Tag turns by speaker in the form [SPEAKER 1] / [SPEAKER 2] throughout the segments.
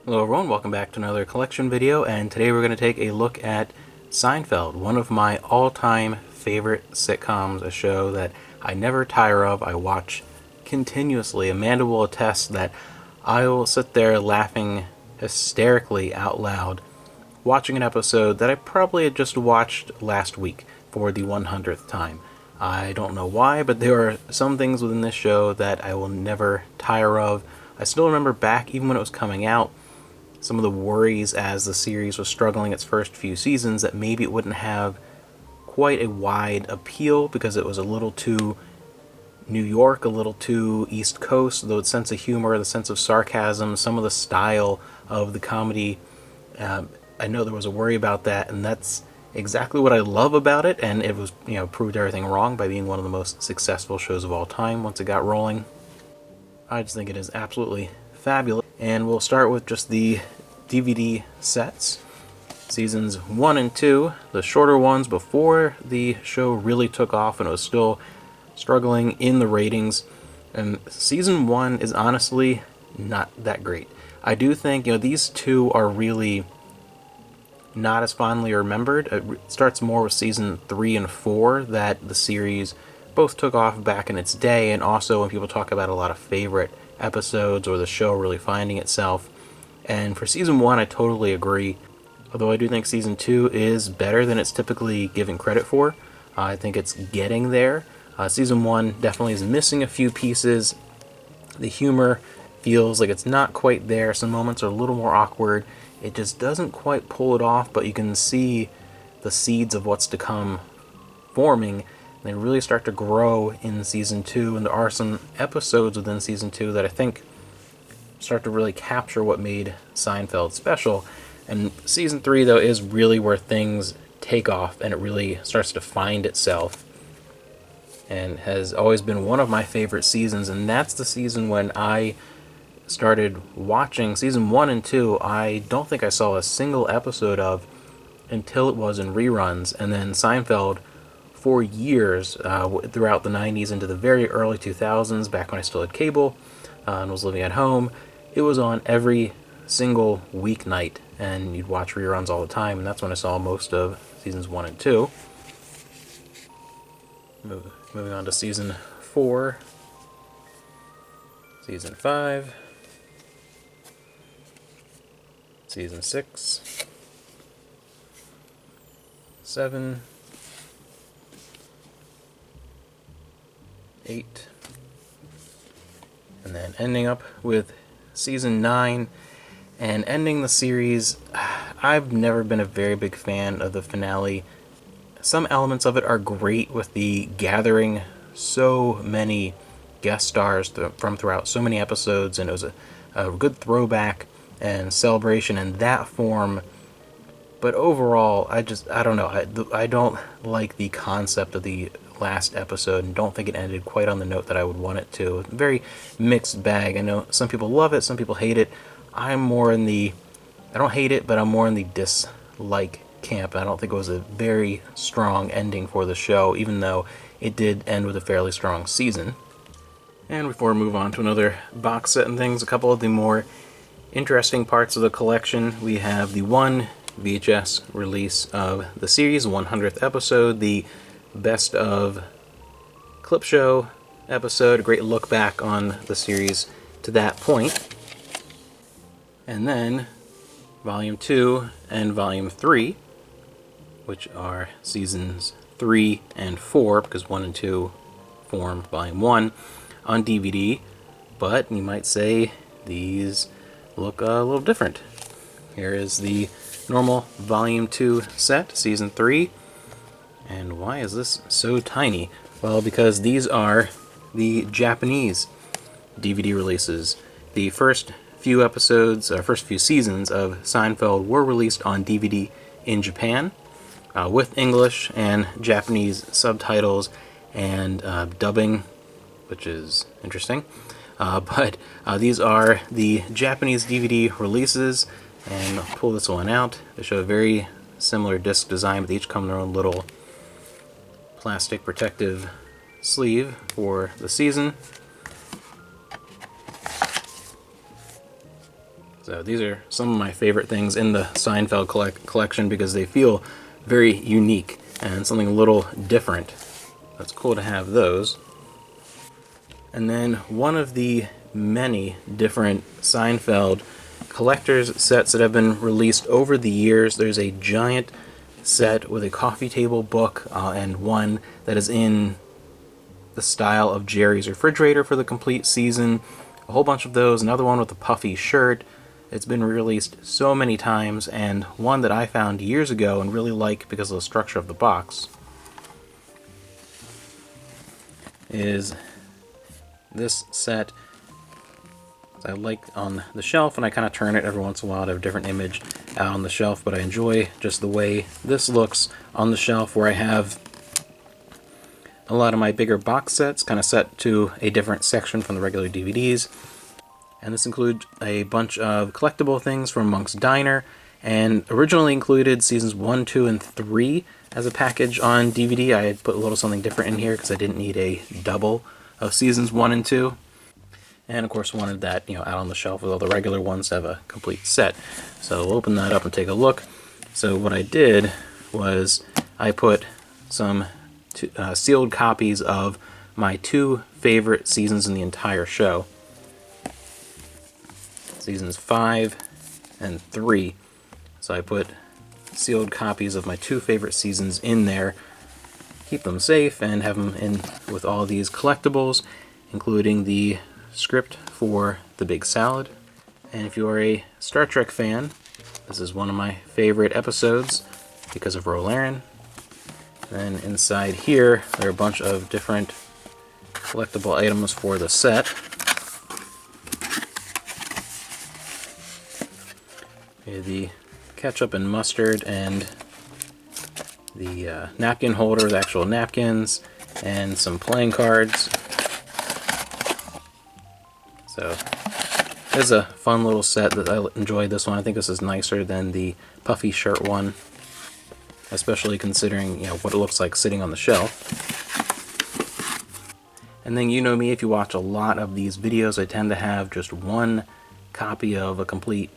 [SPEAKER 1] Hello everyone, welcome back to another collection video, and today we're going to take a look at Seinfeld, one of my all-time favorite sitcoms, a show that I never tire of. I watch continuously. Amanda will attest that I will sit there laughing hysterically out loud watching an episode that I probably had just watched last week for the 100th time. I don't know why, but there are some things within this show that I will never tire of. I still remember back, even when it was coming out, some of the worries as the series was struggling its first few seasons that maybe it wouldn't have quite a wide appeal because it was a little too New York, a little too East Coast, the sense of humor, the sense of sarcasm, some of the style of the comedy. I know there was a worry about that, and that's exactly what I love about it, and it was, proved everything wrong by being one of the most successful shows of all time once it got rolling. I just think it is absolutely fabulous. And we'll start with just the DVD sets. Seasons 1 and 2, the shorter ones before the show really took off and it was still struggling in the ratings. And season 1 is honestly not that great. I do think, these two are really not as fondly remembered. It starts more with season 3 and 4 that the series both took off back in its day, and also when people talk about a lot of favorite episodes or the show really finding itself. And for season 1, I totally agree. Although I do think season 2 is better than it's typically given credit for. I think it's getting there. Season 1 definitely is missing a few pieces. The humor feels like it's not quite there. Some moments are a little more awkward. It just doesn't quite pull it off, but you can see the seeds of what's to come forming. They really start to grow in season 2, and there are some episodes within season 2 that I think start to really capture what made Seinfeld special. And season 3, though, is really where things take off and it really starts to find itself, and has always been one of my favorite seasons. And that's the season when I started watching season 1 and 2. I don't think I saw a single episode of until it was in reruns, and then Seinfeld for years throughout the 90s into the very early 2000s, back when I still had cable and was living at home. It was on every single weeknight, and you'd watch reruns all the time, and that's when I saw most of seasons 1 and 2. Moving on to season 4, season 5, season 6, 7, 8, and then ending up with season 9 and ending the series. I've never been a very big fan of the finale. Some elements of it are great, with the gathering so many guest stars from throughout so many episodes, and it was a good throwback and celebration in that form. But overall, I don't know. I don't like the concept of the last episode, and don't think it ended quite on the note that I would want it to. Very mixed bag. I know some people love it, some people hate it. I'm more in the, I don't hate it, but I'm more in the dislike camp. I don't think it was a very strong ending for the show, even though it did end with a fairly strong season. And before we move on to another box set and things, a couple of the more interesting parts of the collection. We have the one VHS release of the series, 100th episode, the best of clip show episode, a great look back on the series to that point. And then volume 2 and volume 3, which are seasons 3 and 4, because 1 and 2 form volume 1, on DVD. But you might say these look a little different. Here is the normal volume 2 set, season 3. And why is this so tiny? Well, because these are the Japanese DVD releases. The first few episodes, first few seasons of Seinfeld were released on DVD in Japan, with English and Japanese subtitles and dubbing, which is interesting. But these are the Japanese DVD releases, and I'll pull this one out. They show a very similar disc design, but they each come in their own little plastic protective sleeve for the season. So these are some of my favorite things in the Seinfeld collection because they feel very unique and something a little different. It's cool to have those. And then one of the many different Seinfeld collector's sets that have been released over the years. There's a giant set with a coffee table book and one that is in the style of Jerry's refrigerator for the complete season. A whole bunch of those. Another one with a puffy shirt. It's been released so many times, and one that I found years ago and really like because of the structure of the box is this set. I like on the shelf, and I kind of turn it every once in a while to have a different image out on the shelf, but I enjoy just the way this looks on the shelf, where I have a lot of my bigger box sets kind of set to a different section from the regular DVDs. And this includes a bunch of collectible things from Monk's Diner, and originally included seasons 1, 2, and 3 as a package on DVD. I had put a little something different in here because I didn't need a double of seasons 1 and 2. And of course wanted that, out on the shelf with all the regular ones to have a complete set. So we'll open that up and take a look. So what I did was I put some sealed copies of my 2 favorite seasons in the entire show. Seasons 5 and 3. So I put sealed copies of my 2 favorite seasons in there, keep them safe, and have them in with all these collectibles, including the script for The Big Salad. And if you are a Star Trek fan, this is one of my favorite episodes because of Rolaren. Then inside here, there are a bunch of different collectible items for the set. The ketchup and mustard, and the napkin holder, the actual napkins, and some playing cards. So it's a fun little set that I enjoyed this one. I think this is nicer than the puffy shirt one, especially considering what it looks like sitting on the shelf. And then me, if you watch a lot of these videos, I tend to have just one copy of a complete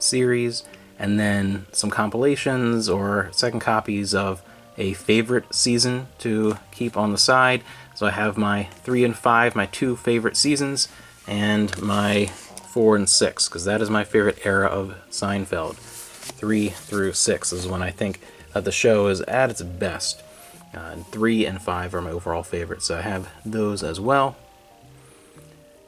[SPEAKER 1] series, and then some compilations or second copies of a favorite season to keep on the side. So I have my 3 and 5, my 2 favorite seasons, and my 4 and 6, because that is my favorite era of Seinfeld. 3 through 6 is when I think that the show is at its best. And 3 and 5 are my overall favorites, so I have those as well.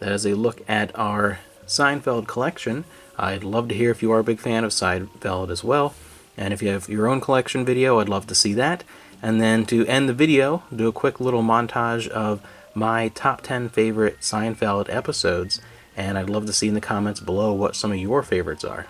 [SPEAKER 1] That is a look at our Seinfeld collection. I'd love to hear if you are a big fan of Seinfeld as well, and if you have your own collection video, I'd love to see that. And then to end the video, do a quick little montage of my top 10 favorite Seinfeld episodes, and I'd love to see in the comments below what some of your favorites are.